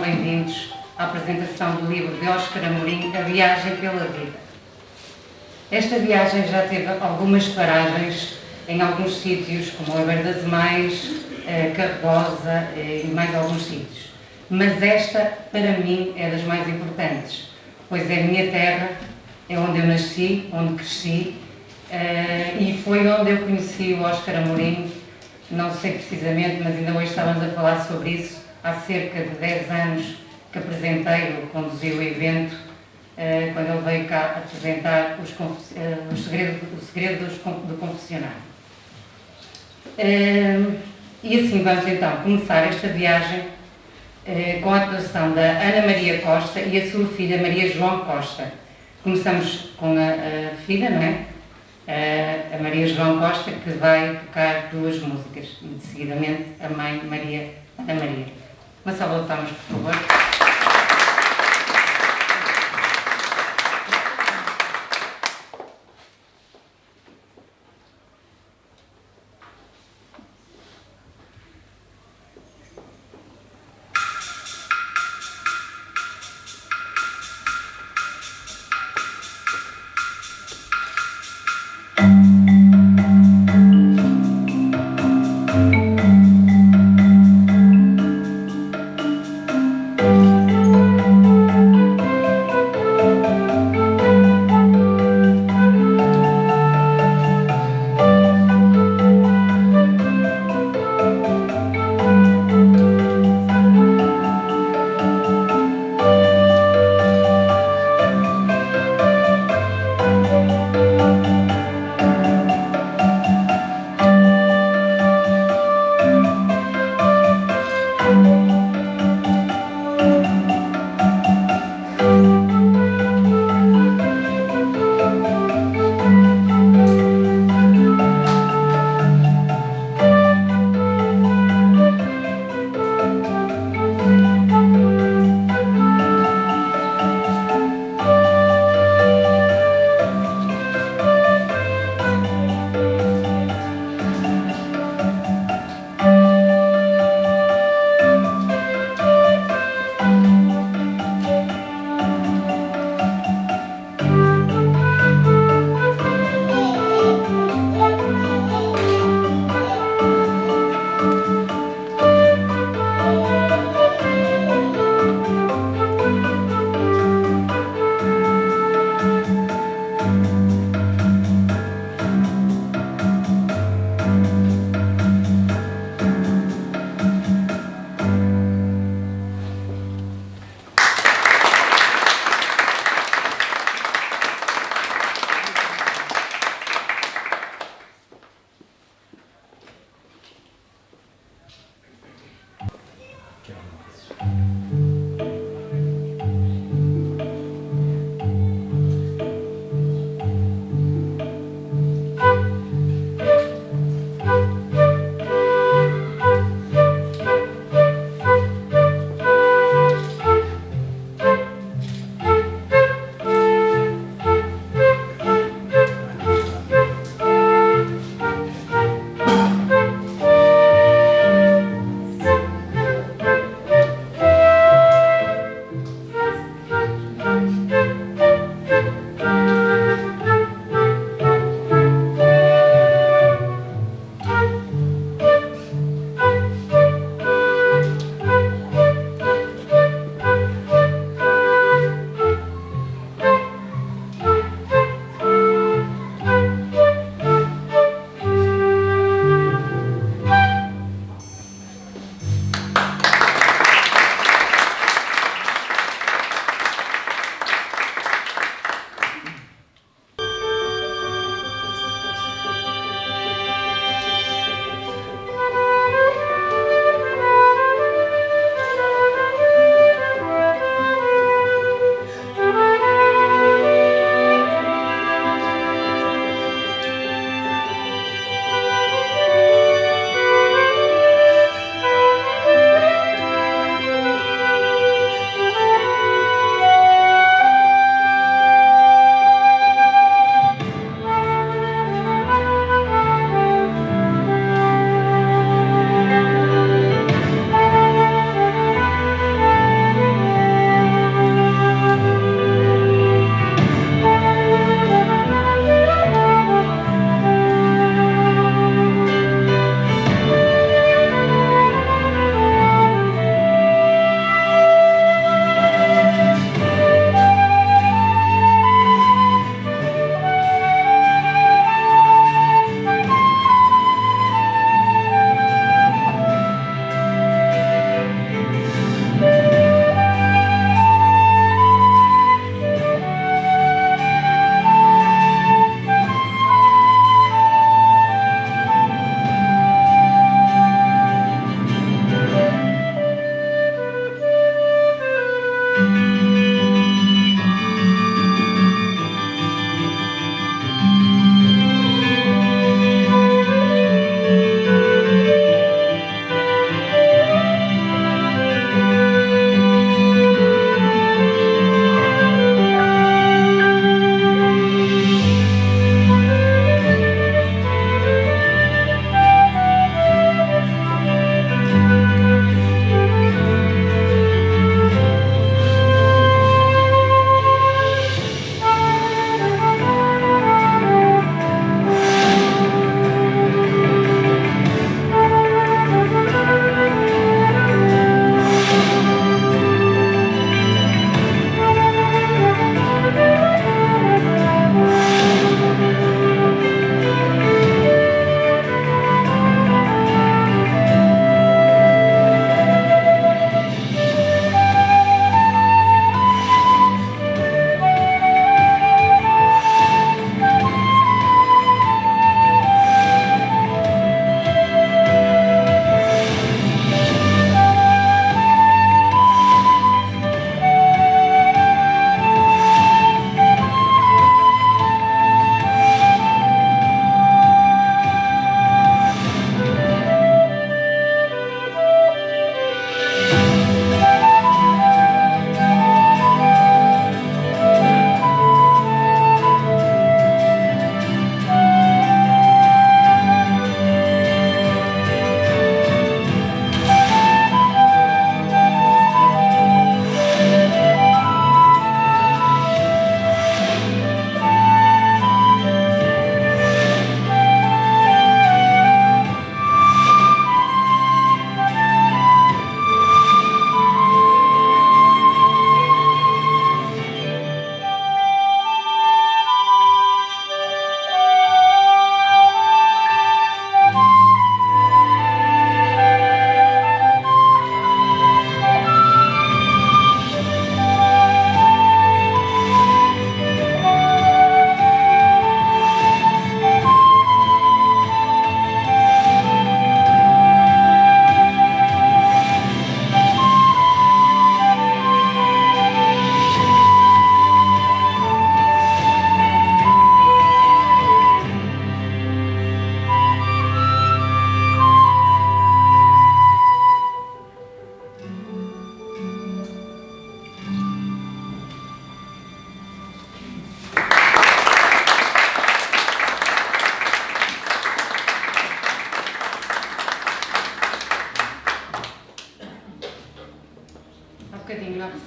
bem-vindos à apresentação do livro de Óscar Amorim, A Viagem pela Vida. Esta viagem já teve algumas paragens em alguns sítios, como o Eber das Mães, Carregosa e mais alguns sítios. Mas esta, para mim, é das mais importantes, pois é a minha terra, é onde eu nasci, onde cresci, e foi onde eu conheci o Óscar Amorim, não sei precisamente, mas ainda hoje estávamos a falar sobre isso, há cerca de 10 anos que apresentei, ou conduzi o evento, quando ele veio cá apresentar o segredo do confessionário. E assim vamos então começar esta viagem com a atuação da Ana Maria Costa e a sua filha Maria João Costa. Começamos com a filha, não é? A Maria João Costa, que vai tocar duas músicas, e de seguidamente a mãe Ana Maria. Uma salva de palmas, por favor.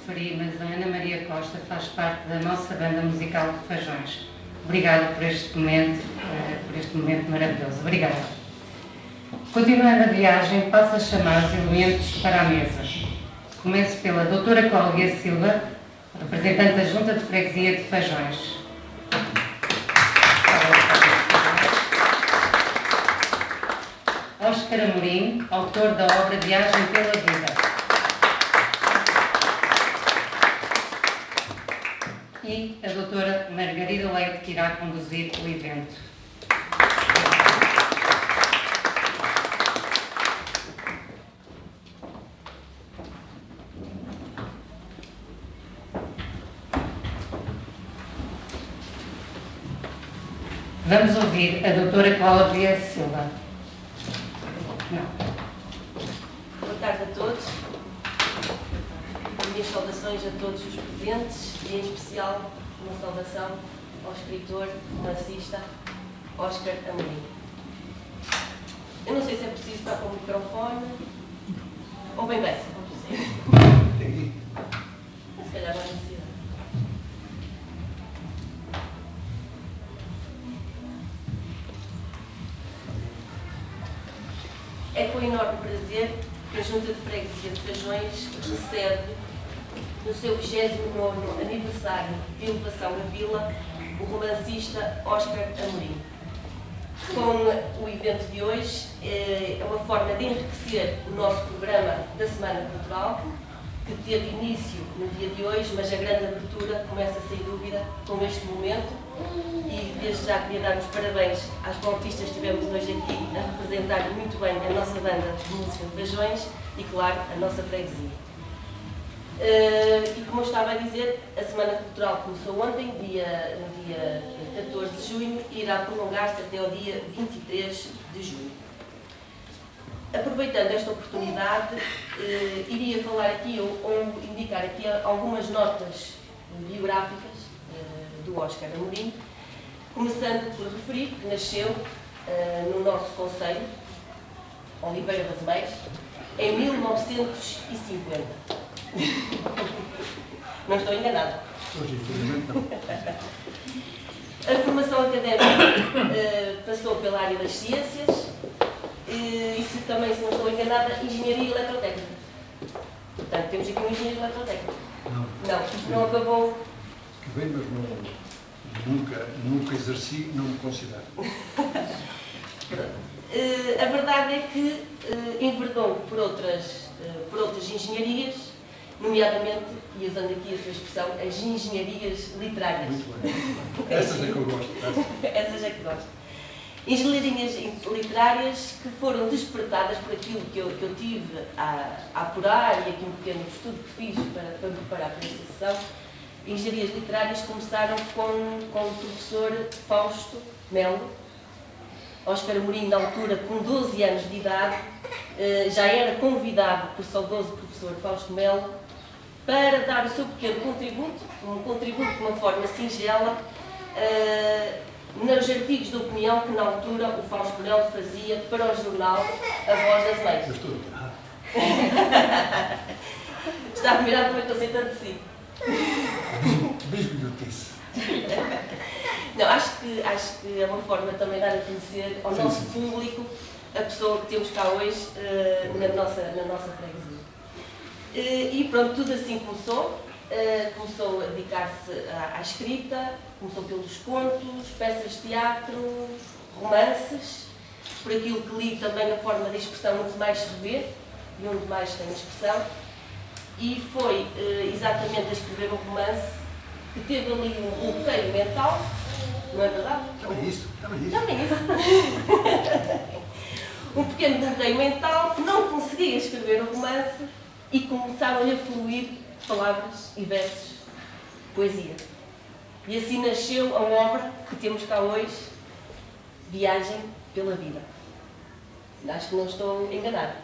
referi, mas a Ana Maria Costa faz parte da nossa banda musical de Fajões. Obrigada por este momento maravilhoso. Obrigada. Continuando a viagem, passo a chamar os elementos para a mesa. Começo pela doutora Cláudia Silva, representante da Junta de Freguesia de Fajões. Óscar Amorim, autor da obra Viagem pela Vida. E a doutora Margarida Leite, que irá conduzir o evento. Vamos ouvir a doutora Cláudia Silva. Boa tarde a todos. Minhas saudações a todos os presentes e, em especial, uma saudação ao escritor, romancista Óscar Amorim. Eu não sei se é preciso estar com o microfone ou bem, se calhar não é necessidade. É com enorme prazer que a Junta de Freguesia de Fajões recebe, no seu 29º aniversário de elevação à vila, o romancista Óscar Amorim. Com o evento de hoje, é uma forma de enriquecer o nosso programa da Semana Cultural, que teve início no dia de hoje, mas a grande abertura começa, sem dúvida, com este momento. E desde já queria dar os parabéns às bolsistas que estivemos hoje aqui a representar muito bem a nossa banda de música de Fajões e, claro, a nossa freguesia. E como eu estava a dizer, a Semana Cultural começou ontem, no dia 14 de junho, e irá prolongar-se até ao dia 23 de junho. Aproveitando esta oportunidade, iria falar aqui ou indicar aqui algumas notas biográficas do Óscar Amorim, começando por referir que nasceu no nosso concelho, Oliveira das Meias, em 1950. Não estou enganada. A formação académica passou pela área das ciências e, se não estou enganada, engenharia eletrotécnica. Portanto, temos aqui um engenheiro eletrotécnico. Não acabou. Que bem, mas nunca exerci, não me considero. A verdade é que enverdou por outras engenharias, nomeadamente, e usando aqui a sua expressão, as engenharias literárias. Muito bem. Essas é que eu gosto. Essas é que gosto. Engenharias literárias que foram despertadas por aquilo que eu tive a apurar e aqui um pequeno estudo que fiz para me preparar para esta sessão. Engenharias literárias começaram com o professor Fausto Melo. Óscar Amorim, na altura, com 12 anos de idade, já era convidado por saudoso professor Fausto Melo para dar o seu pequeno contributo, um contributo de uma forma singela, nos artigos de opinião que, na altura, o Fausto Melo fazia para o jornal A Voz das Meias. Eu estou errado. Está admirado como eu estou sentando de si. Bisbilhotice. Não, acho que é uma forma também de dar a conhecer ao nosso público a pessoa que temos cá hoje na nossa freguesia. E pronto, tudo assim começou. Começou a dedicar-se à escrita, começou pelos contos, peças de teatro, romances, por aquilo que li também a forma de expressão onde mais se revê e onde mais tem a expressão. E foi exatamente a escrever um romance que teve ali um bloqueio mental, não é verdade? Também isso. Um pequeno bloqueio mental que não conseguia escrever o romance e começaram-lhe a fluir palavras e versos, poesia. E assim nasceu a obra que temos cá hoje, Viagem pela Vida. Acho que não estou enganada.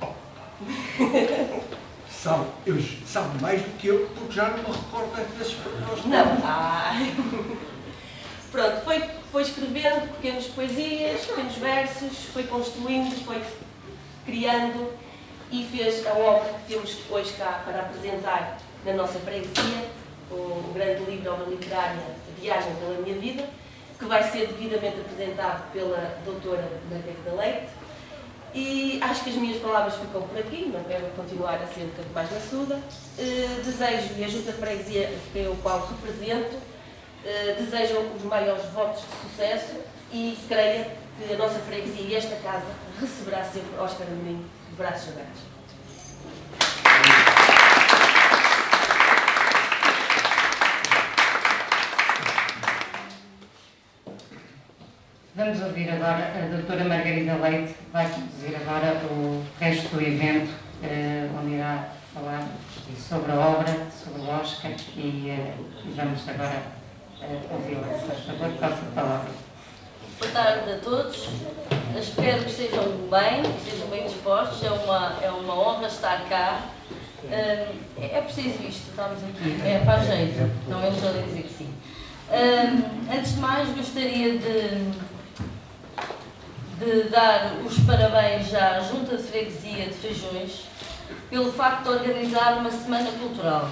Sabe mais do que eu, porque já não me recordo desses propósitos. Não. Pronto, foi escrevendo pequenas poesias, pequenos versos, foi construindo, foi criando e fez a obra que temos hoje cá para apresentar na nossa freguesia, o grande livro, obra literária, Viagem pela Minha Vida, que vai ser devidamente apresentado pela doutora Margarida Leite. E acho que as minhas palavras ficam por aqui, não quero continuar a ser um bocadinho mais maçuda. Desejo-lhe a Junta de Freguesia, o qual represento, desejo os maiores votos de sucesso e creia que a nossa freguesia e esta casa receberá sempre Óscar Amorim de braços abertos. Vamos ouvir agora a doutora Margarida Leite, vai conduzir agora o resto do evento, onde irá falar sobre a obra, sobre o Óscar, e vamos agora ouvi-la. Por favor, faça a palavra. Boa tarde a todos. Espero que estejam bem, que estejam bem dispostos. É uma honra estar cá. É preciso isto, estamos aqui. Faz jeito, não é só dizer que sim. Antes de mais, gostaria de dar os parabéns à Junta de Freguesia de Feijões pelo facto de organizar uma semana cultural.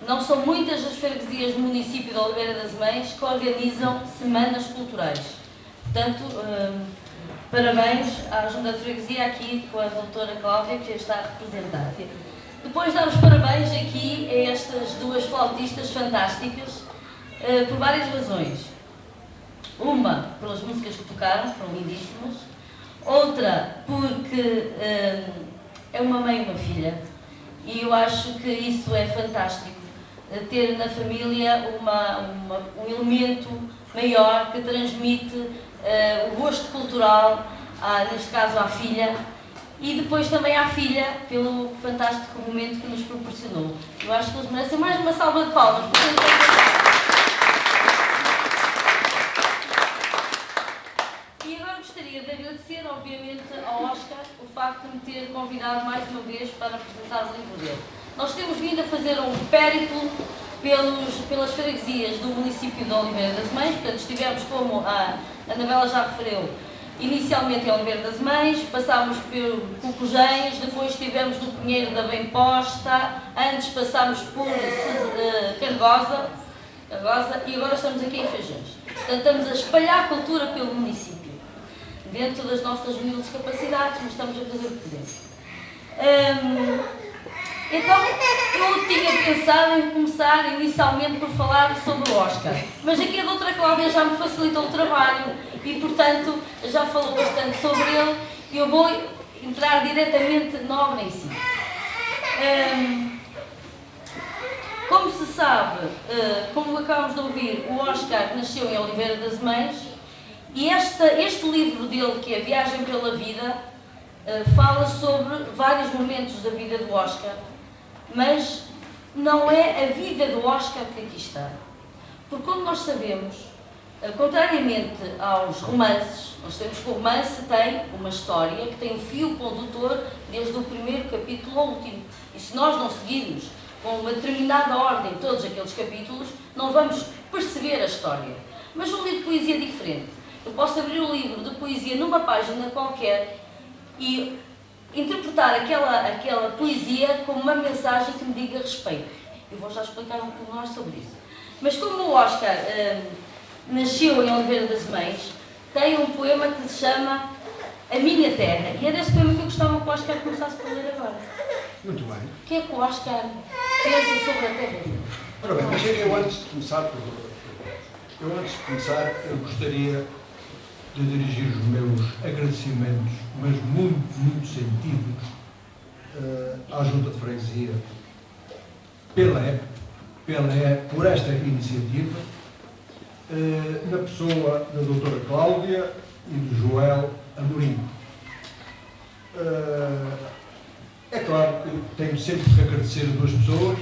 Não são muitas as freguesias do município de Oliveira das Mães que organizam semanas culturais. Portanto, parabéns à Junta de Freguesia aqui com a doutora Cláudia, que está a representar. Depois dar os parabéns aqui a estas duas flautistas fantásticas por várias razões. Uma, pelas músicas que tocaram, foram lindíssimas. Outra, porque é uma mãe e uma filha. E eu acho que isso é fantástico. Ter na família um elemento maior que transmite o gosto cultural, neste caso à filha, e depois também à filha, pelo fantástico momento que nos proporcionou. Eu acho que eles merecem mais uma salva de palmas. E agora gostaria de agradecer, obviamente, ao Óscar o facto de me ter convidado mais uma vez para apresentar o livro dele. Nós temos vindo a fazer um périplo pelas freguesias do município de Oliveira das Mães. Portanto, estivemos, como a Anabela já referiu, inicialmente em Oliveira das Mães, passámos por Cocojães, depois estivemos no Pinheiro da Bem Posta, antes passámos por Cargosa, e agora estamos aqui em Feijões. Portanto, estamos a espalhar a cultura pelo município, dentro das nossas humildes capacidades, mas estamos a fazer o que podemos. Então, eu tinha pensado em começar inicialmente por falar sobre o Óscar, mas aqui a doutora Cláudia já me facilitou o trabalho e, portanto, já falou bastante sobre ele e eu vou entrar diretamente na obra em si. Como se sabe, como acabamos de ouvir, o Óscar nasceu em Oliveira das Mães e este livro dele, que é Viagem pela Vida, fala sobre vários momentos da vida do Óscar, mas não é a vida do Óscar que aqui está. Porque, como nós sabemos, contrariamente aos romances, nós sabemos que o romance tem uma história que tem um fio condutor desde o primeiro capítulo ao último. E se nós não seguirmos com uma determinada ordem todos aqueles capítulos, não vamos perceber a história. Mas um livro de poesia é diferente. Eu posso abrir o livro de poesia numa página qualquer e interpretar aquela poesia como uma mensagem que me diga respeito. Eu vou já explicar um pouco mais sobre isso. Mas como o Óscar nasceu em Oliveira das Mães, tem um poema que se chama A Minha Terra. E é desse poema que eu gostava que o Óscar começasse por ler agora. Muito bem. O que é que o Óscar pensa sobre a terra dele? Ora bem, mas eu antes de começar, eu gostaria de dirigir os meus agradecimentos, mas muito, muito sentidos, à Junta de Freguesia por esta iniciativa, na pessoa da doutora Cláudia e do Joel Amorim. É claro que tenho sempre que agradecer a duas pessoas,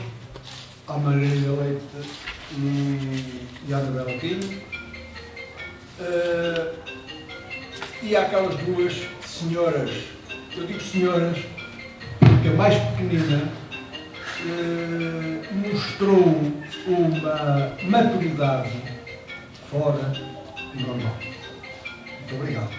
à Margarida Leite e à Anabela Pinho, e àquelas duas senhoras, eu digo senhoras, porque a mais pequenina mostrou uma maturidade fora do normal. Muito obrigado.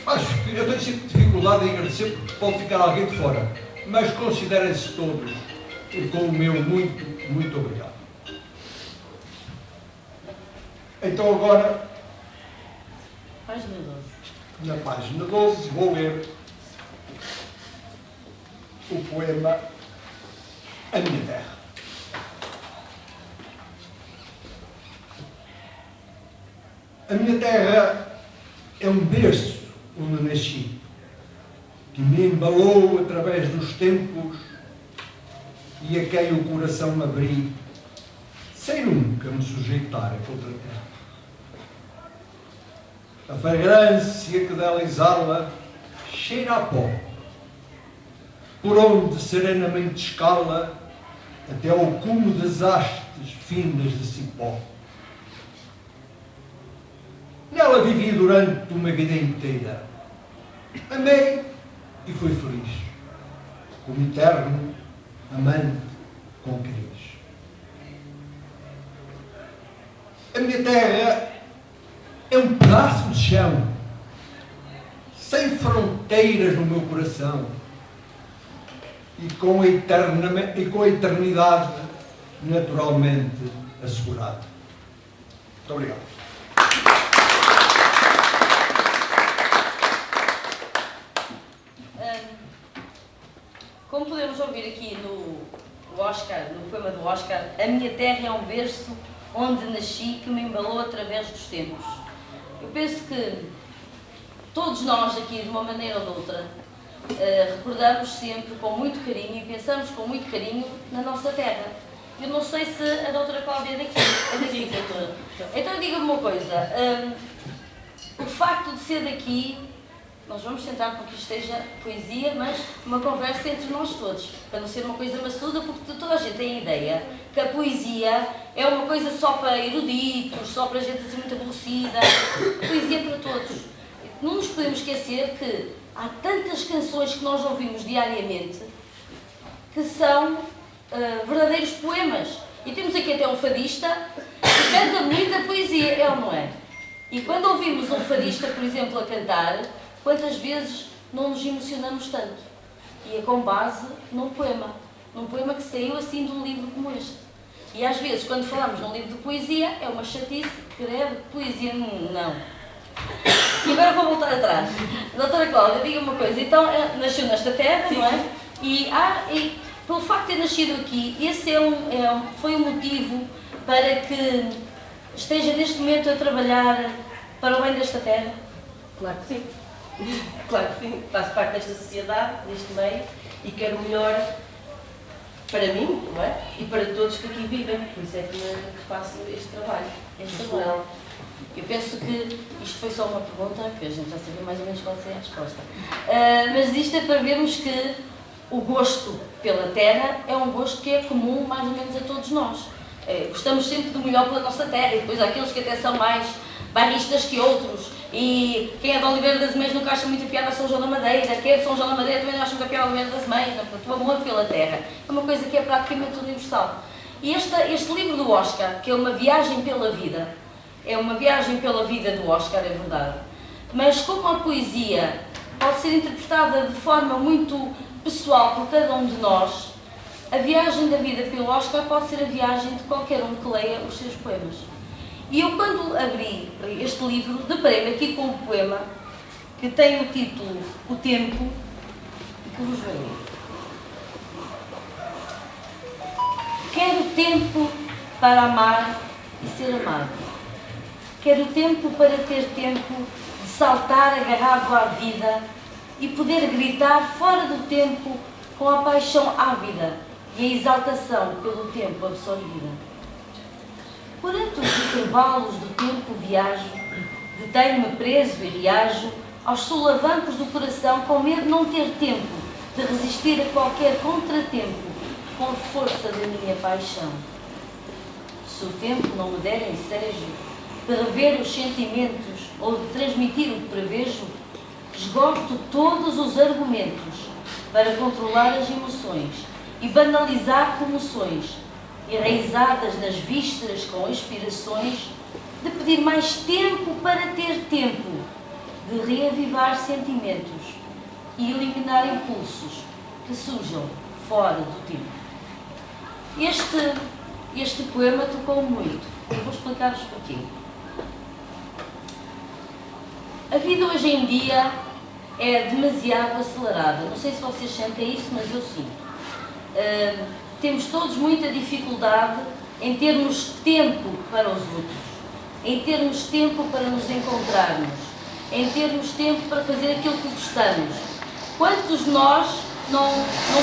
Acho que eu tenho sempre dificuldade em agradecer porque pode ficar alguém de fora. mas considerem-se todos com o meu muito obrigado. Então agora, Página 12. na página 12, vou ler o poema A Minha Terra. A minha terra é um berço onde nasci, que me embalou através dos tempos e a quem o coração abri, sem nunca me sujeitar a outra terra. A fragrância que dela exala cheira a pó, por onde serenamente escala até ao cume das hastes finas de cipó. Nela vivi durante uma vida inteira. Amei e fui feliz, como eterno amante com queriz. A minha terra é um pedaço de chão, sem fronteiras no meu coração, e com a eternidade naturalmente assegurada. Muito obrigado. Como podemos ouvir aqui no Oscar, no poema do Oscar, a minha terra é um berço onde nasci que me embalou através dos tempos. Eu penso que todos nós aqui, de uma maneira ou de outra, recordamos sempre com muito carinho e pensamos com muito carinho na nossa terra. Eu não sei se a doutora Cláudia é daqui. É daqui, doutora. Então diga-me uma coisa. O facto de ser daqui, nós vamos tentar com que isto seja poesia, mas uma conversa entre nós todos, para não ser uma coisa maçuda, porque toda a gente tem a ideia que a poesia é uma coisa só para eruditos, só para gente assim muito aborrecida. Poesia para todos. Não nos podemos esquecer que há tantas canções que nós ouvimos diariamente que são verdadeiros poemas. E temos aqui até um fadista que canta muita poesia, é ou não é? E quando ouvimos um fadista, por exemplo, a cantar, quantas vezes não nos emocionamos tanto? E é com base num poema que saiu assim de um livro como este. E às vezes, quando falamos num livro de poesia, é uma chatice, credo, poesia não. E agora vou voltar atrás. Doutora Cláudia, diga-me uma coisa, então nasceu nesta terra, não é? E pelo facto de ter nascido aqui, esse foi um motivo para que esteja neste momento a trabalhar para o bem desta terra? Claro que sim. Claro que sim. Faço parte desta sociedade, deste meio, e quero o melhor para mim, não é? E para todos que aqui vivem. Por isso é que faço este trabalho. Eu penso que isto foi só uma pergunta, que a gente já sabia mais ou menos qual seria a resposta. Mas isto é para vermos que o gosto pela terra é um gosto que é comum mais ou menos a todos nós. Gostamos sempre do melhor pela nossa terra, e depois há aqueles que até são mais bairristas que outros, e quem é de Oliveira das Mães nunca acha muita piada a São João da Madeira, quem é de São João da Madeira também não acha muita piada a Oliveira das Mães. Portanto, o amor pela terra é uma coisa que é praticamente universal. E este livro do Oscar, que é uma viagem pela vida, é uma viagem pela vida do Oscar, é verdade, mas como a poesia pode ser interpretada de forma muito pessoal por cada um de nós, a viagem da vida pelo Oscar pode ser a viagem de qualquer um que leia os seus poemas. E eu, quando abri este livro, deparei-me aqui com um poema que tem o título O Tempo, que vos vou ler. Quero tempo para amar e ser amado. Quero tempo para ter tempo de saltar agarrado à vida e poder gritar fora do tempo com a paixão ávida e a exaltação pelo tempo absorvida. Durante os intervalos do tempo viajo, detenho-me preso e reajo aos solavancos do coração com medo de não ter tempo de resistir a qualquer contratempo com a força da minha paixão. Se o tempo não me der ensejo de rever os sentimentos ou de transmitir o que prevejo, esgoto todos os argumentos para controlar as emoções e banalizar comoções, enraizadas nas vísceras com aspirações de pedir mais tempo para ter tempo, de reavivar sentimentos e eliminar impulsos que surjam fora do tempo. Este poema tocou-me muito. Eu vou explicar-vos porquê. A vida hoje em dia é demasiado acelerada. Não sei se vocês sentem isso, mas eu sinto. Temos todos muita dificuldade em termos tempo para os outros, em termos tempo para nos encontrarmos, em termos tempo para fazer aquilo que gostamos. Quantos de nós não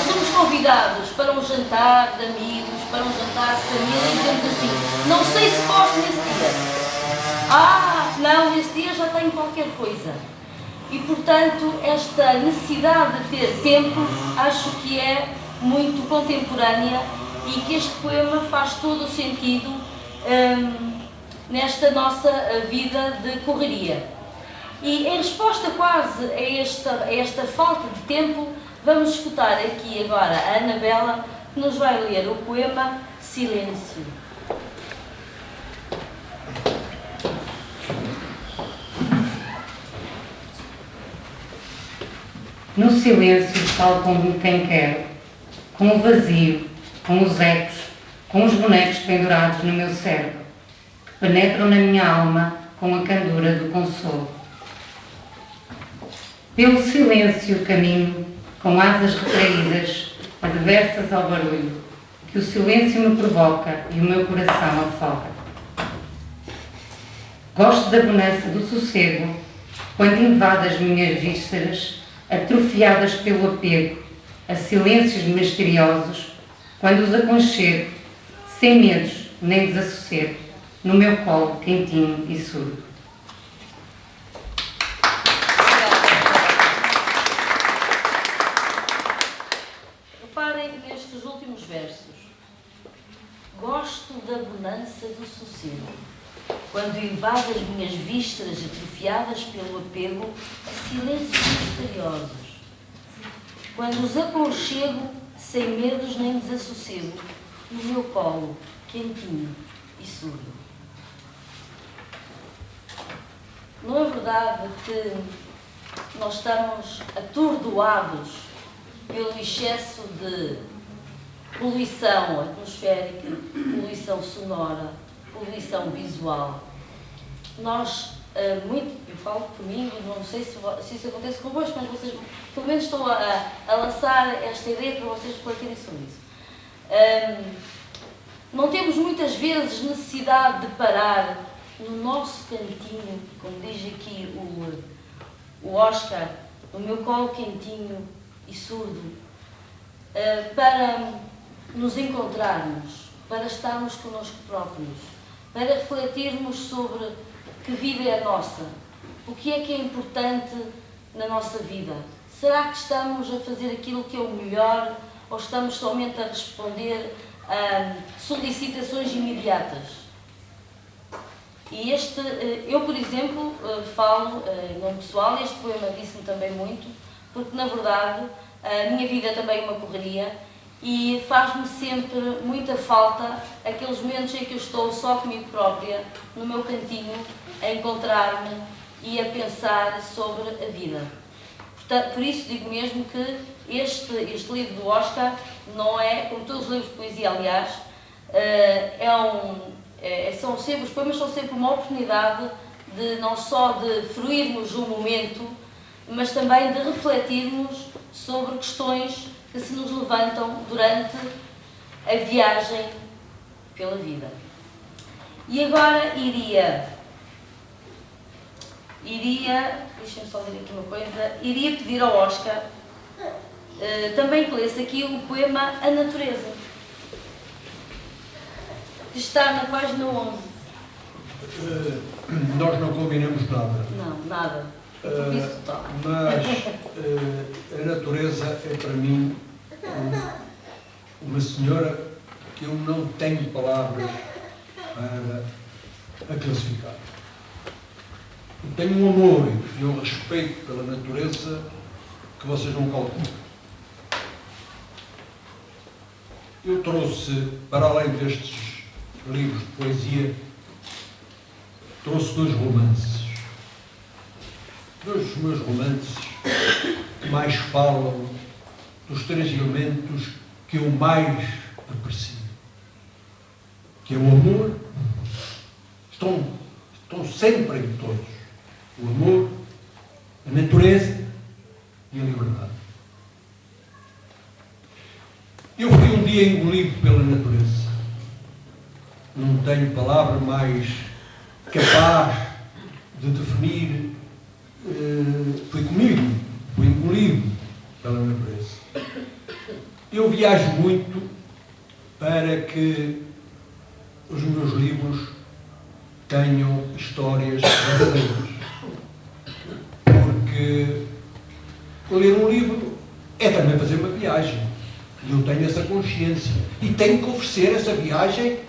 somos convidados para um jantar de amigos, para um jantar de família e dizemos assim, não sei se posso nesse dia. Não, nesse dia já tenho qualquer coisa. E, portanto, esta necessidade de ter tempo, acho que é muito contemporânea e que este poema faz todo o sentido nesta nossa vida de correria. E em resposta quase a esta falta de tempo, vamos escutar aqui agora a Anabela, que nos vai ler o poema Silêncio. No silêncio falo como quem quero, com o vazio, com os ecos, com os bonecos pendurados no meu cérebro, que penetram na minha alma com a candura do consolo. Pelo silêncio caminho, com asas retraídas, adversas ao barulho, que o silêncio me provoca e o meu coração afoga. Gosto da bonança do sossego, quando invade as minhas vísceras, atrofiadas pelo apego, a silêncios misteriosos, quando os aconchego, sem medos nem desassossego, no meu colo quentinho e surdo. Reparem nestes últimos versos. Gosto da bonança do sossego, quando invade as minhas vísceras atrofiadas pelo apego a silêncios misteriosos, quando os aconchego sem medos nem desassossego, no meu colo quentinho e surdo. Não é verdade que nós estamos atordoados pelo excesso de poluição atmosférica, poluição sonora, poluição visual? Nós, eu falo por mim, não sei se isso acontece convosco, mas vocês, pelo menos estou a lançar esta ideia para vocês refletirem sobre isso. Não temos muitas vezes necessidade de parar no nosso cantinho, como diz aqui o Oscar, no meu colo quentinho e surdo, para nos encontrarmos, para estarmos connosco próprios, para refletirmos sobre que vida é a nossa, o que é importante na nossa vida. Será que estamos a fazer aquilo que é o melhor ou estamos somente a responder a solicitações imediatas? E eu, por exemplo, falo em nome pessoal, este poema disse-me também muito, porque na verdade a minha vida também é uma correria e faz-me sempre muita falta aqueles momentos em que eu estou só comigo própria, no meu cantinho, a encontrar-me e a pensar sobre a vida. Portanto, por isso digo mesmo que este livro do Oscar não é, como todos os livros de poesia, aliás, os poemas são sempre uma oportunidade de não só de fruirmos um momento, mas também de refletirmos sobre questões que se nos levantam durante a viagem pela vida. E agora deixem-me só ler aqui uma coisa, iria pedir ao Oscar também que lesse aqui o poema A Natureza, que está na página 11. Nós não combinamos nada. Não, nada. Mas a natureza é para mim uma senhora que eu não tenho palavras para a classificar. Eu tenho um amor e um respeito pela natureza que vocês não calculam. Eu trouxe, para além destes livros de poesia, trouxe 2 romances. 2 dos meus romances que mais falam dos três elementos que eu mais aprecio, que é o amor. Estão sempre em todos. O amor, a natureza e a liberdade. Eu fui um dia engolido pela natureza. Não tenho palavra mais capaz de definir. Foi comigo, fui engolido pela natureza. Eu viajo muito para que os meus livros tenham histórias verdadeiras. Porque ler um livro é também fazer uma viagem. E eu tenho essa consciência. E tenho que oferecer essa viagem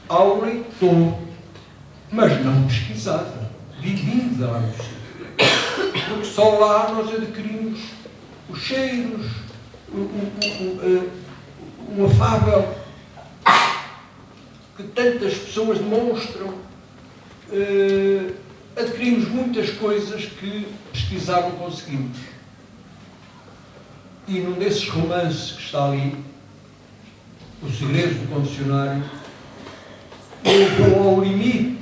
ao leitor. Mas não pesquisada, vivida lá no sítio. Porque só lá nós adquirimos os cheiros, um afável que tantas pessoas demonstram. Adquirimos muitas coisas que pesquisar não conseguimos. E num desses romances que está ali, O Segredo do Confessionário, eu vou ao limite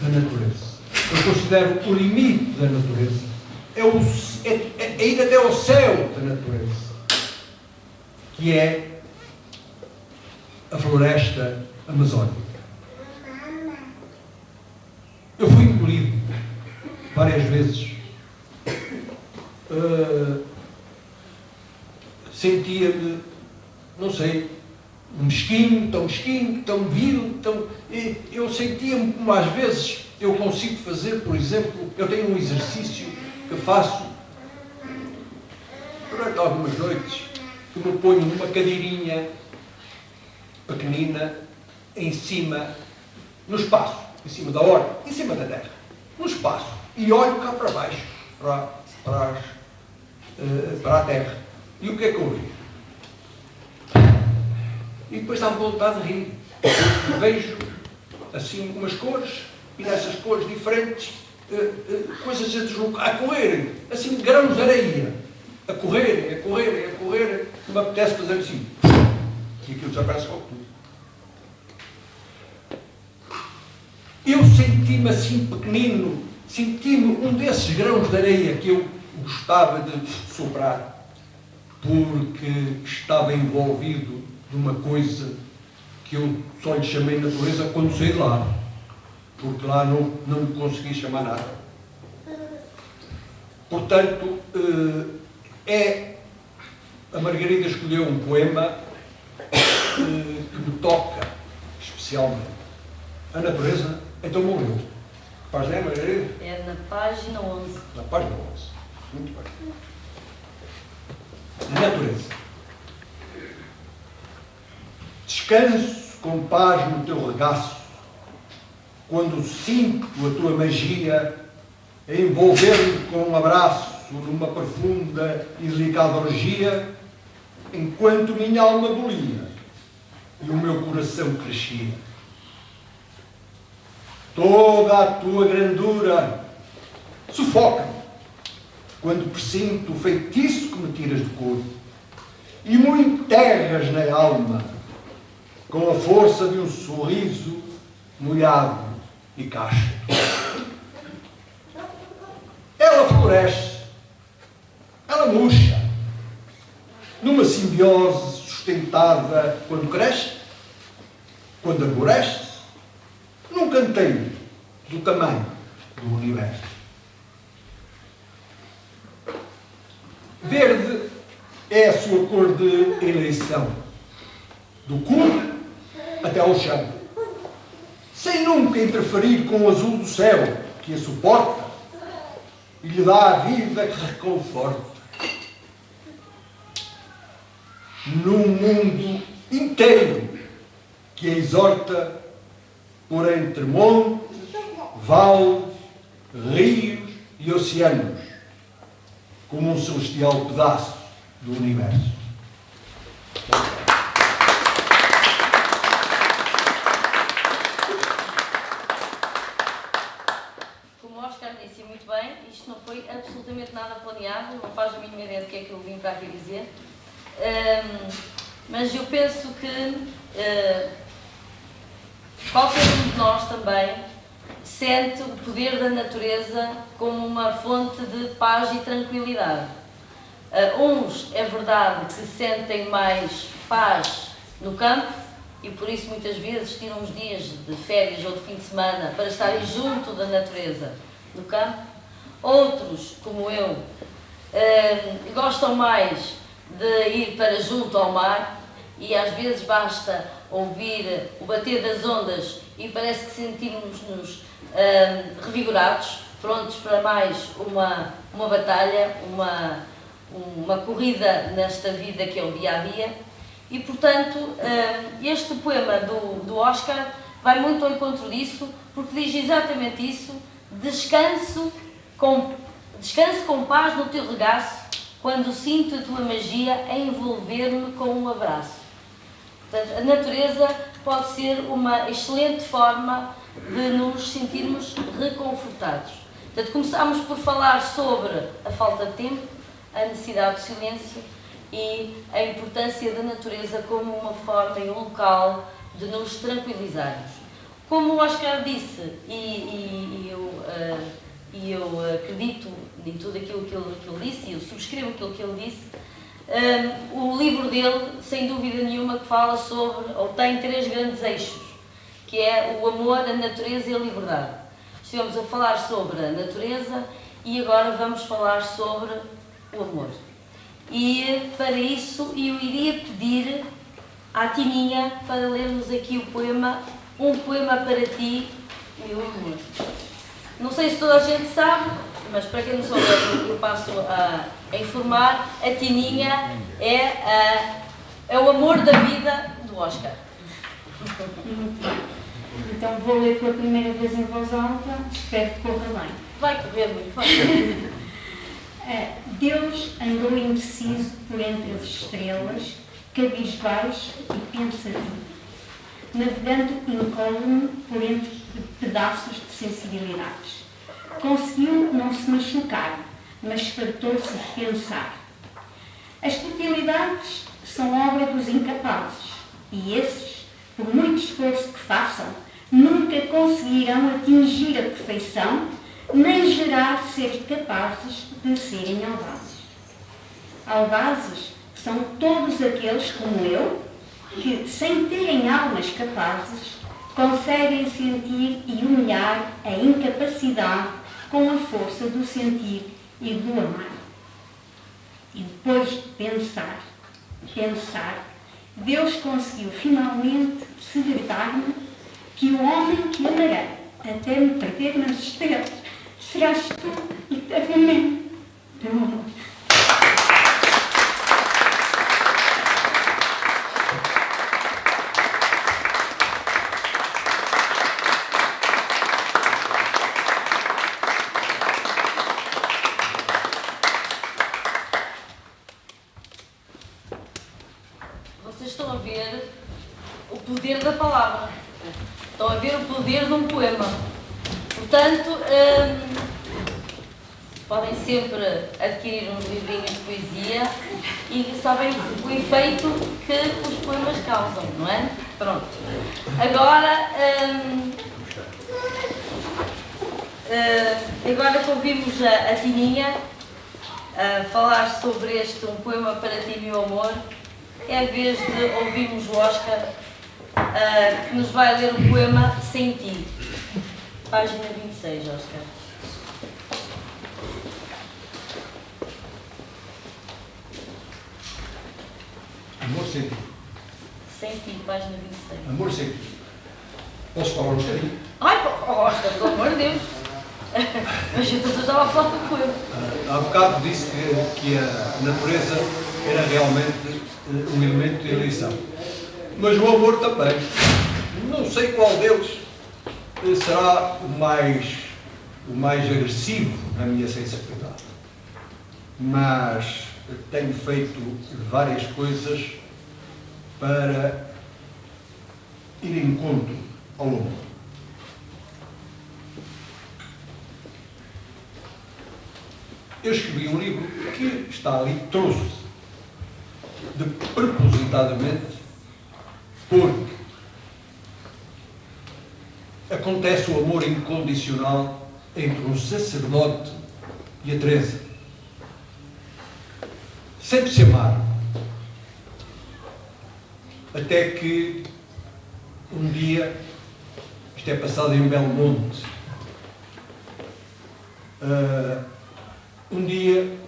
da natureza. Eu considero o limite da natureza é ir até ao céu da natureza, que é a floresta amazónica. Eu fui engolido várias vezes. Sentia-me, não sei, mesquinho, tão vil, eu sentia-me como às vezes eu consigo fazer. Por exemplo, eu tenho um exercício que faço durante algumas noites, que me ponho numa cadeirinha pequenina em cima, no espaço, em cima da horta, em cima da terra, no espaço, e olho cá para baixo, para a terra. E o que é que eu vejo? E depois dá-me vontade de rir. Vejo assim umas cores, e nessas cores diferentes, coisas a deslocar, a correrem, assim grãos de areia, a correrem, que me apetece fazer assim. E aquilo desaparece com tudo. Eu senti-me assim pequenino, senti-me um desses grãos de areia que eu gostava de soprar, porque estava envolvido de uma coisa que eu só lhe chamei natureza quando saí de lá, porque lá não lhe consegui chamar nada. Portanto, a Margarida escolheu um poema que me toca especialmente. A natureza, então morreu. Que página é, Margarida? É na página 11. Na página 11. Muito bem. A natureza. Descanso com paz no teu regaço, quando sinto a tua magia a envolver-me com um abraço numa profunda e delicada orgia, enquanto minha alma bolia e o meu coração crescia. Toda a tua grandura sufoca-me quando presinto o feitiço que me tiras do corpo e me enterras na alma com a força de um sorriso molhado e casto. Ela floresce, ela murcha, numa simbiose sustentada quando cresce, quando arborece, num canteiro do tamanho do universo. Verde é a sua cor de eleição, do cume até ao chão, sem nunca interferir com o azul do céu que a suporta e lhe dá a vida que reconforta. Num mundo inteiro que a exorta por entre montes, vales, rios e oceanos, como um celestial pedaço do universo. Como o Oscar disse muito bem, isto não foi absolutamente nada planeado, não faz a mínima ideia do que é que eu vim para aqui dizer. Mas eu penso que qualquer um de nós também sente o poder da natureza como uma fonte de paz e tranquilidade. Uns, é verdade, que sentem mais paz no campo e por isso muitas vezes tiram uns dias de férias ou de fim de semana para estarem junto da natureza no campo. Outros, como eu, gostam mais de ir para junto ao mar e às vezes basta ouvir o bater das ondas e parece que sentimos-nos revigorados, prontos para mais uma batalha, uma corrida nesta vida que é o dia-a-dia. E, portanto, este poema do Oscar vai muito ao encontro disso, porque diz exatamente isso: descanso com paz no teu regaço, quando sinto a tua magia a envolver-me com um abraço. Portanto, a natureza pode ser uma excelente forma de nos sentirmos reconfortados. Portanto, começámos por falar sobre a falta de tempo, a necessidade de silêncio e a importância da natureza como uma forma e um local de nos tranquilizarmos. Como o Oscar disse, e eu acredito em tudo aquilo que ele disse, e eu subscrevo aquilo que ele disse, o livro dele, sem dúvida nenhuma, que fala sobre, ou tem 3 grandes eixos, que é o amor, a natureza e a liberdade. Estivemos a falar sobre a natureza e agora vamos falar sobre o amor. E para isso eu iria pedir à Tininha para lermos aqui o poema Um Poema para Ti, Meu Amor. Não sei se toda a gente sabe, mas para quem não souber, eu passo a informar. A Tininha é o amor da vida do Oscar. Então vou ler pela primeira vez em voz alta, espero que corra bem. Vai correr muito bem. Deus andou indeciso por entre as estrelas, cabisbaixo e pensativo, navegando incólume por entre pedaços de sensibilidades. Conseguiu não se machucar, mas fartou-se de pensar. As futilidades são obra dos incapazes, e esses, por muito esforço que façam, nunca conseguirão atingir a perfeição, nem gerar seres capazes de serem audazes. Audazes são todos aqueles como eu, que, sem terem almas capazes, conseguem sentir e humilhar a incapacidade com a força do sentir e do amar. E depois de pensar, Deus conseguiu finalmente segredar-me que o homem que amarei até me perder nas estrelas serás tu eternamente, meu amor. Vocês estão a ver o poder da palavra, estão a ver o poder de um poema. Portanto, podem sempre adquirir uns livrinhos de poesia e sabem o efeito que os poemas causam, não é? Pronto. Agora que ouvimos a Tininha a falar sobre este Um Poema para Ti, Meu Amor, é a vez de ouvirmos o Oscar, que nos vai ler o poema Sem Ti. Página 26, Oscar. Amor sem ti. Sem Ti, página 26. Amor sem ti. Posso falar um bocadinho? Ai, Oscar, pelo amor de Deus! Mas eu estava a falar do poema. Há bocado disse que a natureza era realmente um elemento de eleição. Mas o amor também. Não sei qual deles será o mais agressivo na minha sensibilidade. Mas tenho feito várias coisas para ir em encontro ao amor. Eu escrevi um livro que está ali, trouxe de propositadamente, porque acontece o amor incondicional entre um sacerdote e a Teresa. Sempre se amaram. Até que um dia, isto é passado em Belmonte, um dia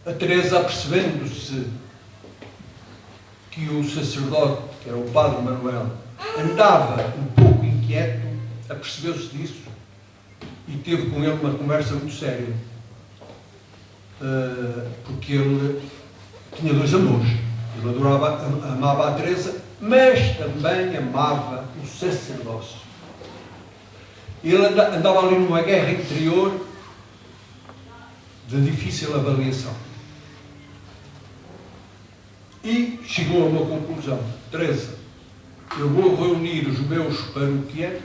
a Teresa, apercebendo-se que o sacerdote, que era o padre Manuel, andava um pouco inquieto, apercebeu-se disso e teve com ele uma conversa muito séria, porque ele tinha dois amores. Ele amava a Teresa, mas também amava o sacerdócio. Ele andava ali numa guerra interior de difícil avaliação. E chegou a uma conclusão: Teresa, eu vou reunir os meus paroquianos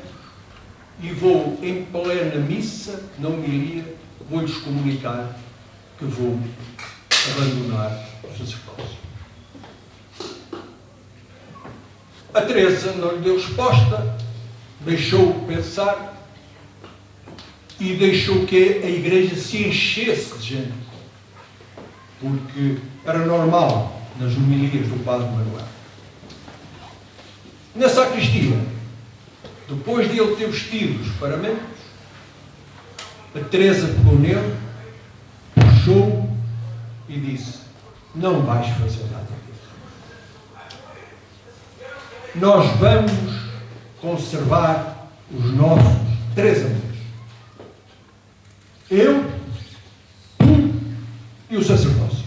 e vou, em plena missa, na homilia, vou-lhes comunicar que vou abandonar o sacerdócio. A Teresa não lhe deu resposta, deixou-o pensar e deixou que a igreja se enchesse de gente, porque era normal nas homilias do padre Manuel. Na sacristia, depois de ele ter vestido os paramentos, a Teresa pegou nele, puxou e disse: não vais fazer nada disso. Nós vamos conservar os nossos 3 amores. Eu, tu e o sacerdócio.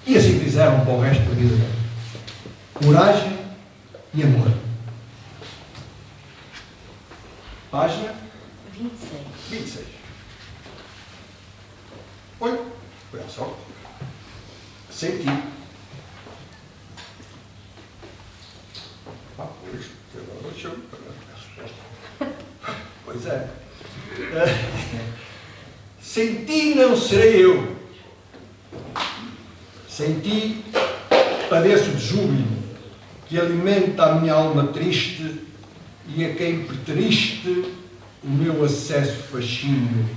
E assim fizeram para o resto da vida dele. Coragem e amor. Página 26. Olha só. Senti. Pois é. Senti não serei eu. Senti padeço de júbilo que alimenta a minha alma triste e a quem pertriste o meu acesso fascínio,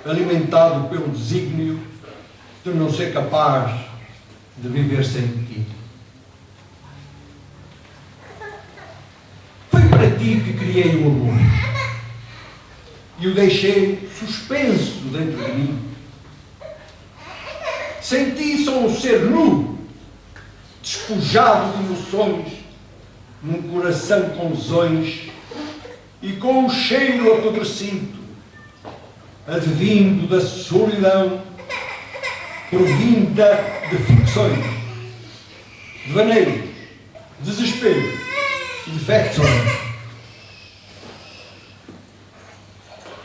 alimentado pelo desígnio de não ser capaz de viver sem ti. Foi para ti que criei o amor e o deixei suspenso dentro de mim. Sem ti sou um ser nu, despojado de emoções, num coração com lesões e com um cheiro apodrecido, advindo da solidão, provinda de ficções, devaneios, desespero e defecções.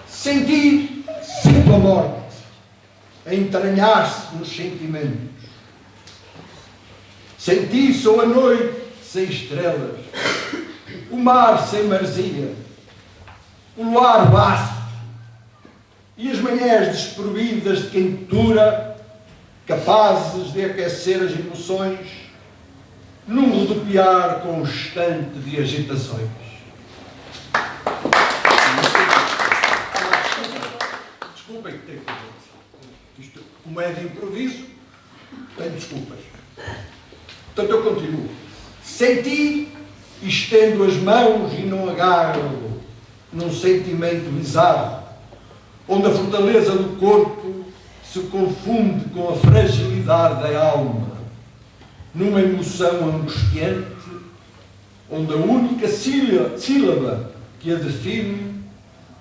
Senti, sinto a morte a entranhar-se nos sentimentos. Senti, sou a noite sem estrelas, o mar sem maresia, o luar vasto e as manhãs desprovidas de quentura, capazes de aquecer as emoções num rodopiar constante de agitações. Desculpem que tenho que dizer isto. Como é de improviso, tenho desculpas. Portanto, eu continuo. Senti, estendo as mãos e não agarro num sentimento bizarro, onde a fortaleza do corpo se confunde com a fragilidade da alma, numa emoção angustiante, onde a única sílaba que a define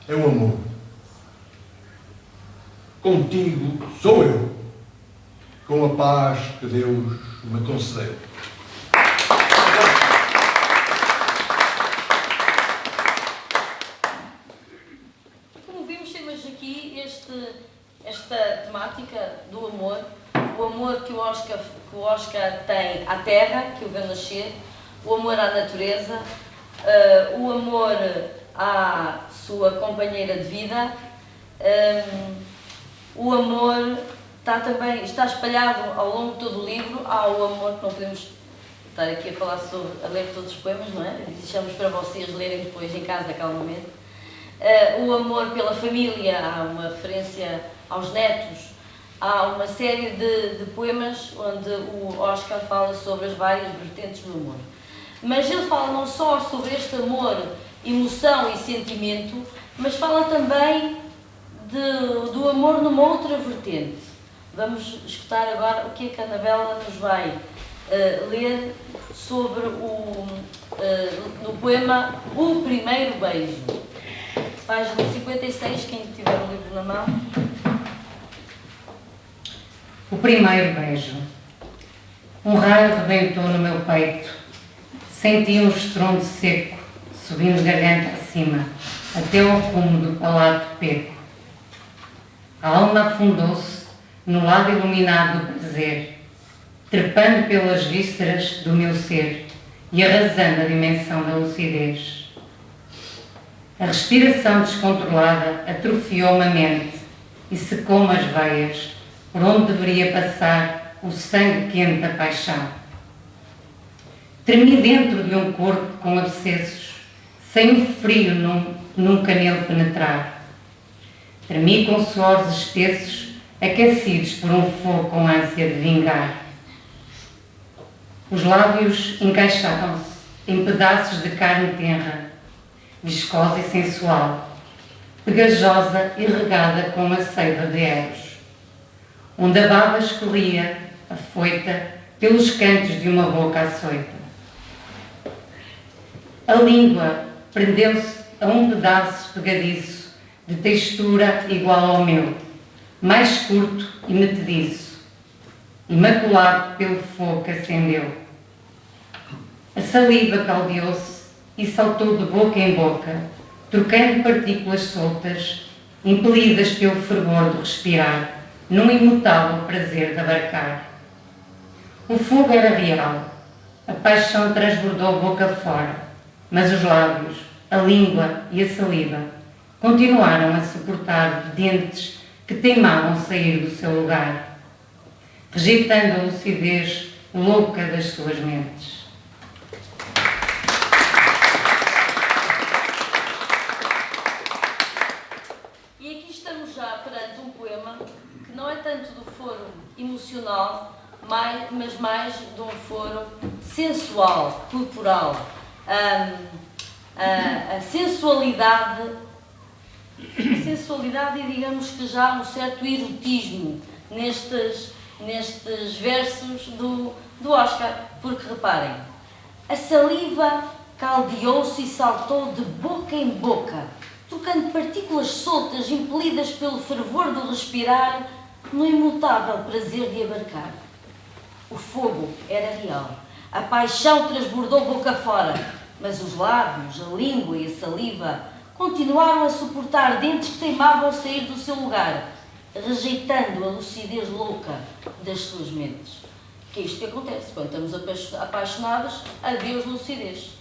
é o amor. Contigo sou eu, com a paz que Deus me concedeu. Como vimos, temos aqui esta temática do amor, o amor que o Oscar tem à terra, que o vê nascer, o amor à natureza, o amor à sua companheira de vida, o amor está espalhado ao longo de todo o livro. Há o amor, que não podemos estar aqui a falar sobre, a ler todos os poemas, não é? Deixamos para vocês lerem depois em casa, calmamente. O amor pela família, há uma referência aos netos, há uma série de poemas onde o Oscar fala sobre as várias vertentes do amor. Mas ele fala não só sobre este amor, emoção e sentimento, mas fala também do amor numa outra vertente. Vamos escutar agora o que é que a Anabela nos vai ler sobre no poema O Primeiro Beijo. Página 56, quem tiver o livro na mão. O primeiro beijo. Um raio rebentou no meu peito. Senti um estrondo seco, subindo garganta acima, até ao rumo do palato peco. A alma afundou-se no lado iluminado do prazer, trepando pelas vísceras do meu ser e arrasando a dimensão da lucidez. A respiração descontrolada atrofiou-me a mente e secou-me as veias, por onde deveria passar o sangue quente da paixão. Tremi dentro de um corpo com abscessos, sem o frio nunca nele penetrar. Tremi com suores espessos, aquecidos por um fogo com ânsia de vingar. Os lábios encaixavam-se em pedaços de carne tenra, viscosa e sensual, pegajosa e regada com uma seiva de Eros, onde a baba escorria, afoita, pelos cantos de uma boca açoita. A língua prendeu-se a um pedaço pegadiço, de textura igual ao meu, mais curto e metediço, imaculado pelo fogo que acendeu. A saliva caldeou-se e saltou de boca em boca, trocando partículas soltas, impelidas pelo fervor de respirar, num imutável prazer de abarcar. O fogo era real, a paixão transbordou boca fora, mas os lábios, a língua e a saliva continuaram a suportar dentes que teimavam sair do seu lugar, rejeitando a lucidez louca das suas mentes. Perante um poema que não é tanto do foro emocional, mas mais de um foro sensual, corporal. A sensualidade e digamos que já um certo erotismo nestes versos do Oscar, porque reparem, a saliva caldeou-se e saltou de boca em boca, trocando partículas soltas impelidas pelo fervor do respirar no imutável prazer de abarcar. O fogo era real, a paixão transbordou boca fora, mas os lábios, a língua e a saliva continuaram a suportar dentes que teimavam sair do seu lugar, rejeitando a lucidez louca das suas mentes. Que é isto que acontece quando estamos apaixonados, adeus lucidez.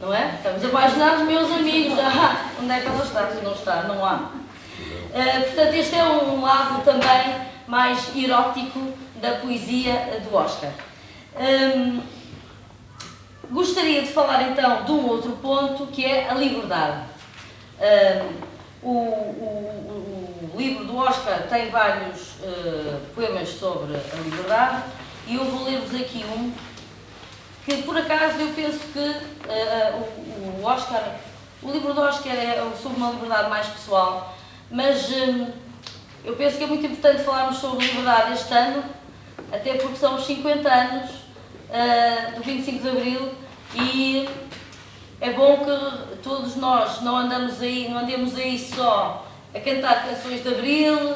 Não é? Estamos apaixonados, meus amigos. Onde é que ela está? Não está, não há. Portanto, este é um lado também mais erótico da poesia do Oscar. Gostaria de falar então de um outro ponto, que é a liberdade. O livro do Oscar tem vários poemas sobre a liberdade e eu vou ler-vos aqui um que, por acaso, eu penso que o livro do Oscar é sobre uma liberdade mais pessoal, mas eu penso que é muito importante falarmos sobre liberdade este ano, até porque são os 50 anos do 25 de Abril e é bom que todos nós não andemos aí só a cantar canções de Abril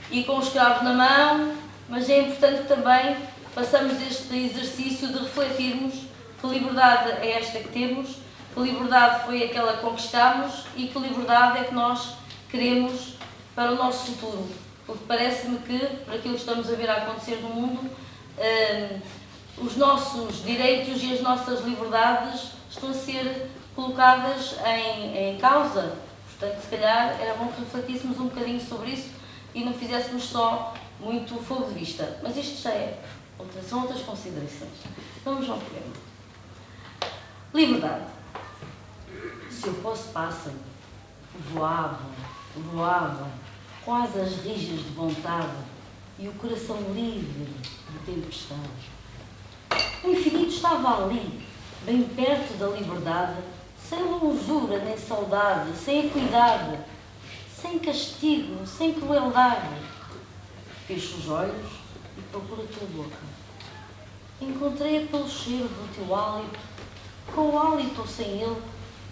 e com os escravos na mão, mas é importante que também façamos este exercício de refletirmos que liberdade é esta que temos, que liberdade foi aquela que conquistamos e que liberdade é que nós queremos para o nosso futuro. Porque parece-me que, por aquilo que estamos a ver a acontecer no mundo, os nossos direitos e as nossas liberdades estão a ser colocadas em causa. Portanto, se calhar era bom que refletíssemos um bocadinho sobre isso e não fizéssemos só muito fogo de vista, mas isto já é são outras considerações. Vamos ao poema. Liberdade. Se eu fosse pássaro, voava, voava, com asas rijas de vontade e o coração livre de tempestade. O infinito estava ali, bem perto da liberdade, sem longura nem saudade, sem equidade, sem castigo, sem crueldade. Fecho os olhos e procuro a tua boca. Encontrei-a pelo cheiro do teu hálito, com o hálito ou sem ele,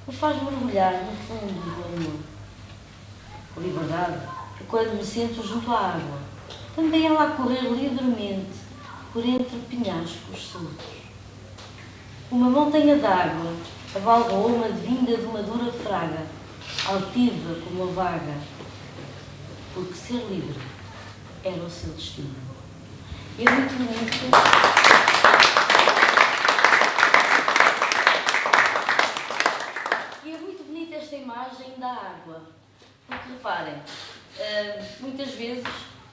me faz mergulhar no fundo do amor. A liberdade é quando me sento junto à água, também ela a correr livremente por entre penhascos soltos. Uma montanha d'água avalgou-me advinda de uma dura fraga, altiva como a vaga, porque ser livre era o seu destino. E é muito bonito. Esta imagem da água, porque reparem, muitas vezes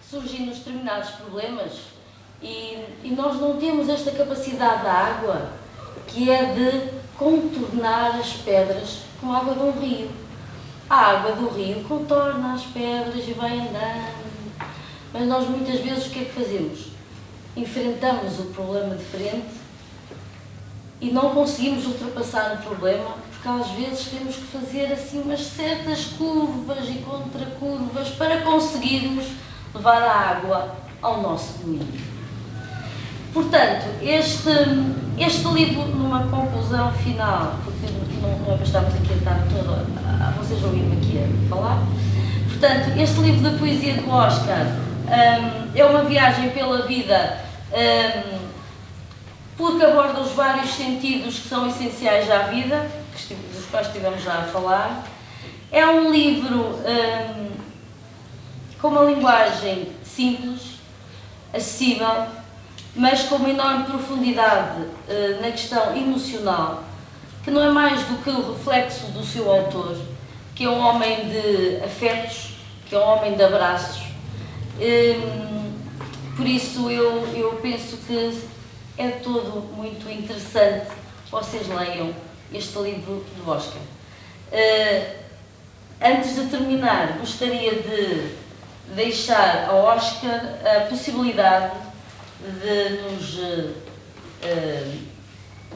surgem-nos determinados problemas e nós não temos esta capacidade da água, que é de contornar as pedras com a água de um rio. A água do rio contorna as pedras e vai andando, mas nós muitas vezes o que é que fazemos? Enfrentamos o problema de frente e não conseguimos ultrapassar o problema, porque às vezes temos que fazer assim umas certas curvas e contracurvas para conseguirmos levar a água ao nosso moinho. Portanto, este livro, numa conclusão final, porque não estamos aqui a estar toda, vocês ouviram aqui a falar, portanto, este livro da poesia do Oscar é uma viagem pela vida, porque aborda os vários sentidos que são essenciais à vida, dos quais estivemos já a falar. É um livro com uma linguagem simples, acessível, mas com uma enorme profundidade na questão emocional, que não é mais do que o reflexo do seu autor, que é um homem de afetos, que é um homem de abraços. Por isso eu penso que é todo muito interessante que vocês leiam este livro do Oscar. Antes de terminar, gostaria de deixar ao Oscar a possibilidade de nos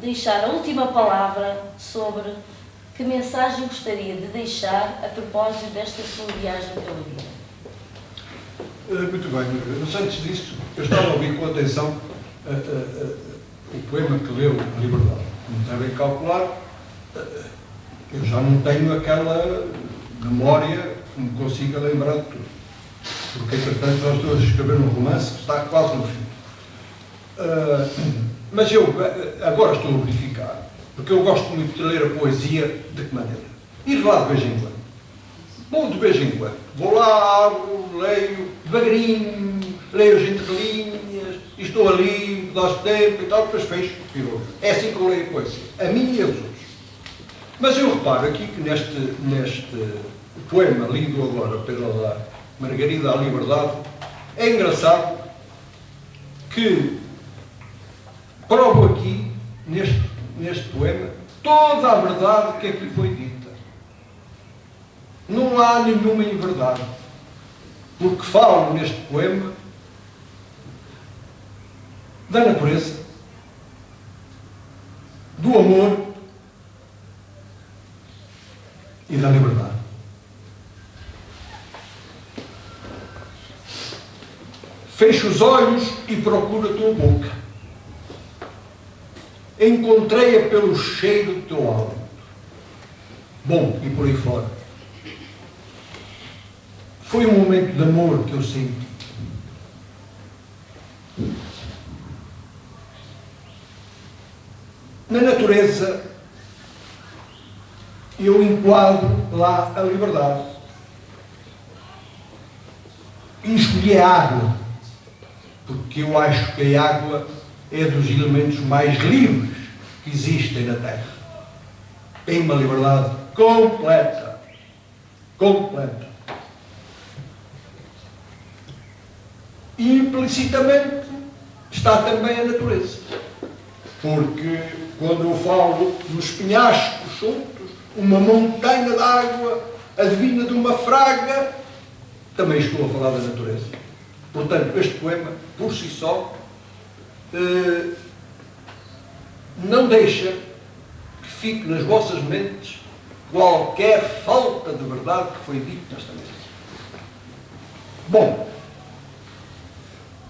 deixar a última palavra sobre que mensagem gostaria de deixar a propósito desta sua viagem pela vida. Muito bem, mas antes disso, eu estava a ouvir com atenção o poema que leu, A Liberdade. Como devem calcular, eu já não tenho aquela memória que me consiga lembrar de tudo. Porque, entretanto, nós estou a escrever um romance que está quase no fim. Mas eu agora estou a verificar, porque eu gosto muito de ler a poesia de que maneira? Ir lá de vez em quando. Bom, de vez em quando. Vou lá, abro, leio, devagarinho, leio as entrelinhas, e estou ali, dá-se tempo e tal, depois fecho e vou. É assim que eu leio a poesia. A mim e a outros. Mas eu reparo aqui que neste poema lido agora pela Margarida à Liberdade, é engraçado que provo aqui, neste poema, toda a verdade que aqui foi dita. Não há nenhuma inverdade. Porque falo neste poema da natureza, do amor e da liberdade. Fecho os olhos e procuro a tua boca. Encontrei-a pelo cheiro do teu hálito. Bom, e por aí fora. Foi um momento de amor que eu senti. Na natureza, eu enquadro lá a liberdade. E escolhi a água, porque eu acho que a água é dos elementos mais livres que existem na Terra. Tem uma liberdade completa. Completa. E implicitamente está também a natureza. Porque quando eu falo dos penhascos soltos, uma montanha de água advinda de uma fraga, também estou a falar da natureza. Portanto, este poema, por si só, não deixa que fique nas vossas mentes qualquer falta de verdade que foi dito nesta mesa. Bom,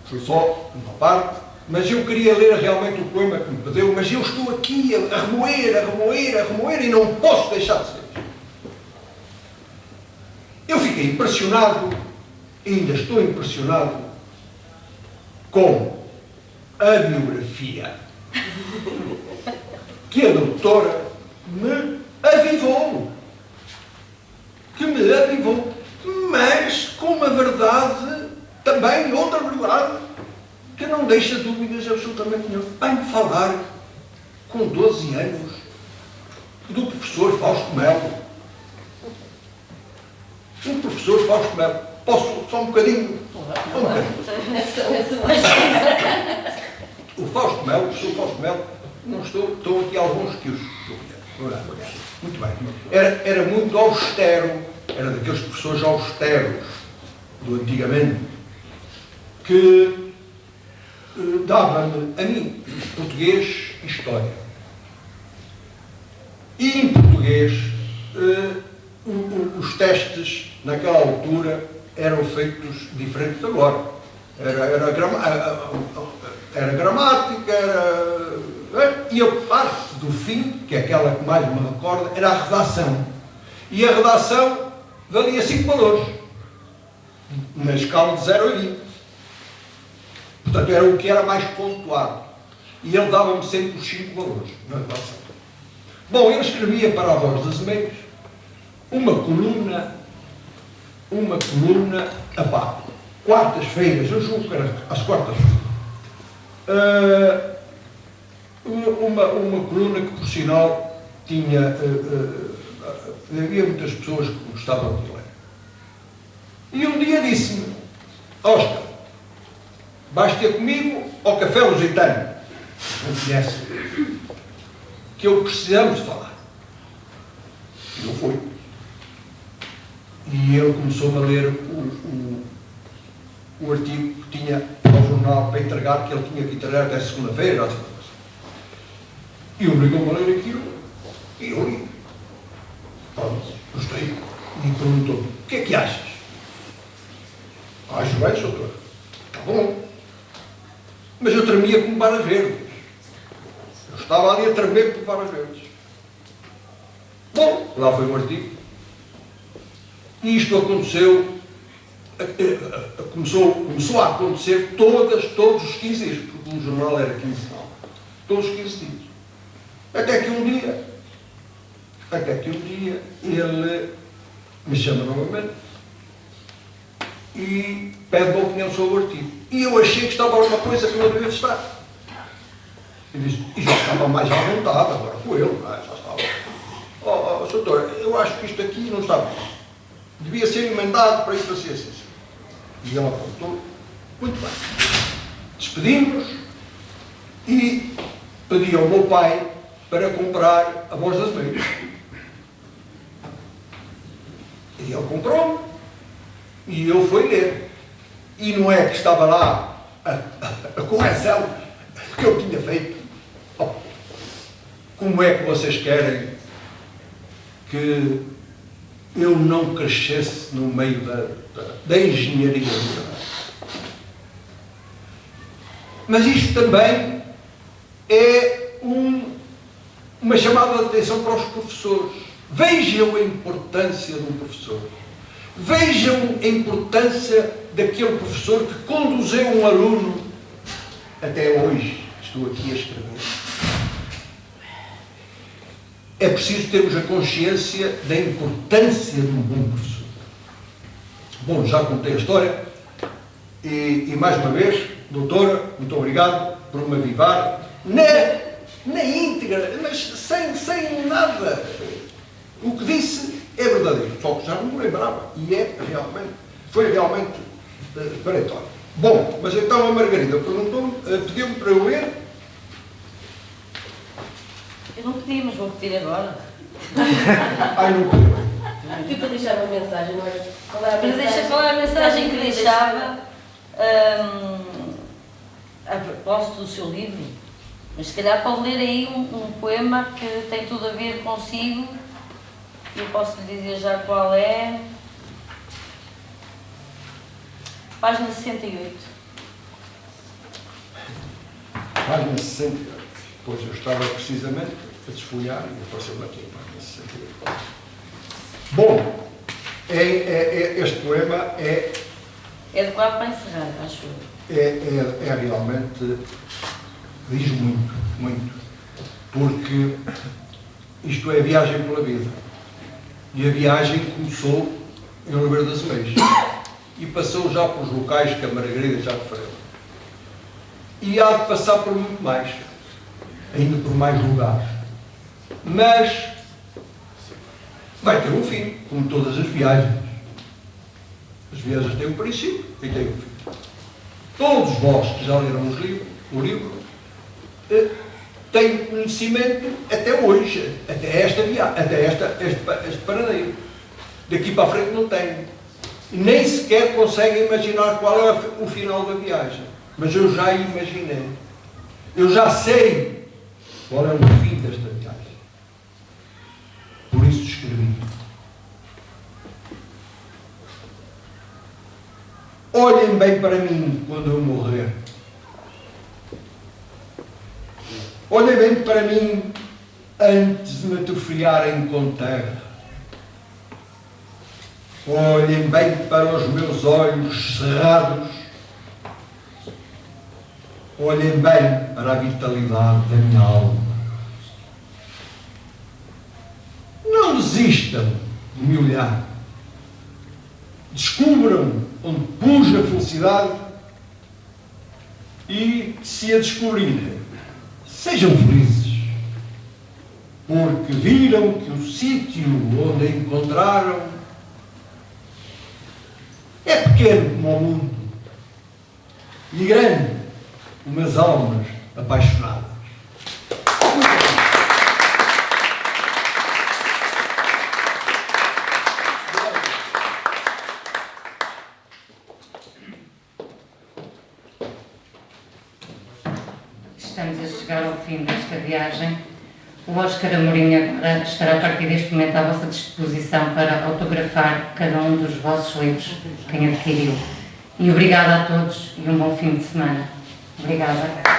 foi só uma parte, mas eu queria ler realmente o poema que me pediu, mas eu estou aqui a remoer e não posso deixar de ser. Eu fiquei impressionado, ainda estou impressionado, com a biografia que a doutora me avivou. Mas com uma verdade, também outra verdade, que não deixa dúvidas absolutamente nenhuma. Bem falar, com 12 anos, do professor Fausto Melo. O professor Fausto Melo. Posso só um bocadinho? Só um bocadinho. O Fausto Melo, o professor Fausto Melo, não estou aqui alguns que os... Muito bem. Era muito austero, era daqueles professores austeros do antigamente, que dava-me, a mim, português e história. E em português, os testes, naquela altura, eram feitos diferentes de agora. Era gramática, e a parte do fim, que é aquela que mais me recorda, era a redação. E a redação valia 5 valores, na escala de 0 a 20. Portanto, era o que era mais pontuado. E ele dava-me sempre os 5 valores na redação. Bom, eu escrevia para a Voz das Meias uma coluna a pá. Quartas-feiras, eu julgo que era às quartas-feiras. Uma coluna que, por sinal, tinha... havia muitas pessoas que gostavam de ler. E um dia disse-me: Oscar, vais ter comigo ao Café Lusitano, não conhece, que eu precisamos de falar. E eu fui. E ele começou a ler o artigo que tinha ao jornal para entregar, que ele tinha que entregar até segunda-feira. E obrigou-me a ler aquilo. E eu li. Pronto, gostei. E perguntou-me: o que é que achas? Acho bem, doutor. Está bom. Mas eu tremia como varas verdes. Eu estava ali a tremer como varas verdes. Bom, lá foi o artigo. E isto aconteceu, começou a acontecer todos os 15 dias, porque o jornal era quinzenal. Todos os 15 dias. Até que um dia ele me chama novamente e pede uma opinião sobre o artigo. E eu achei que estava alguma coisa que não devia estar. E já estava mais à vontade agora com ele, já estava. Doutor, eu acho que isto aqui não está bem. Devia ser emendado para isso assim, assim. E ele apontou. Muito bem. Despedimos-nos e pedi ao meu pai para comprar a Voz das Meias. E ele comprou e eu fui ler. E não é que estava lá a correção que eu tinha feito. Oh, como é que vocês querem que eu não crescesse no meio da engenharia? Mas isto também é uma chamada de atenção para os professores. Vejam a importância de um professor. Vejam a importância daquele professor que conduziu um aluno até hoje. Estou aqui a escrever. É preciso termos a consciência da importância de um bom professor. Bom, já contei a história e mais uma vez, doutora, muito obrigado por me avivar na íntegra, mas sem nada. O que disse é verdadeiro, só que já não me lembrava e foi realmente peretório. Bom, mas então a Margarida perguntou-me, pediu-me para eu ler. Eu não pedi, mas vou pedir agora. Ai, não pediu. Pediu para deixar uma mensagem, não é? Qual é a Mas deixa qual é a mensagem que deixava a propósito do seu livro. Mas se calhar pode ler aí um poema que tem tudo a ver consigo. Eu posso lhe dizer já qual é. Página 68. Página 68. Pois eu estava precisamente a desfolhar e apareceu-me aqui a página 68. Bom, este poema é Quase para encerrar, acho eu. é realmente, diz muito, muito. Porque isto é viagem pela vida. E a viagem começou em Oliveira das Meias. E passou já pelos locais que a Margarida já referiu. E há de passar por muito mais. Ainda por mais lugares. Mas vai ter um fim, como todas as viagens. As viagens têm um princípio e têm um fim. Todos vós que já leram o livro têm conhecimento até hoje, até esta viagem, até este paradeiro. Daqui para a frente não têm. Nem sequer conseguem imaginar qual é o final da viagem. Mas eu já imaginei. Eu já sei qual é o fim desta viagem. Por isso escrevi. Olhem bem para mim quando eu morrer. Olhem bem para mim antes de me atrofiarem com terra. Olhem bem para os meus olhos cerrados. Olhem bem para a vitalidade da minha alma. Não desistam de me olhar. Descubram onde pus a felicidade e, se a descobrirem, sejam felizes, porque viram que o sítio onde a encontraram é pequeno como o mundo e grande como as almas apaixonadas. Estamos a chegar ao fim desta viagem. O Óscar Amorim agora estará a partir deste momento à vossa disposição para autografar cada um dos vossos livros, quem adquiriu. E obrigada a todos e um bom fim de semana. Obrigada.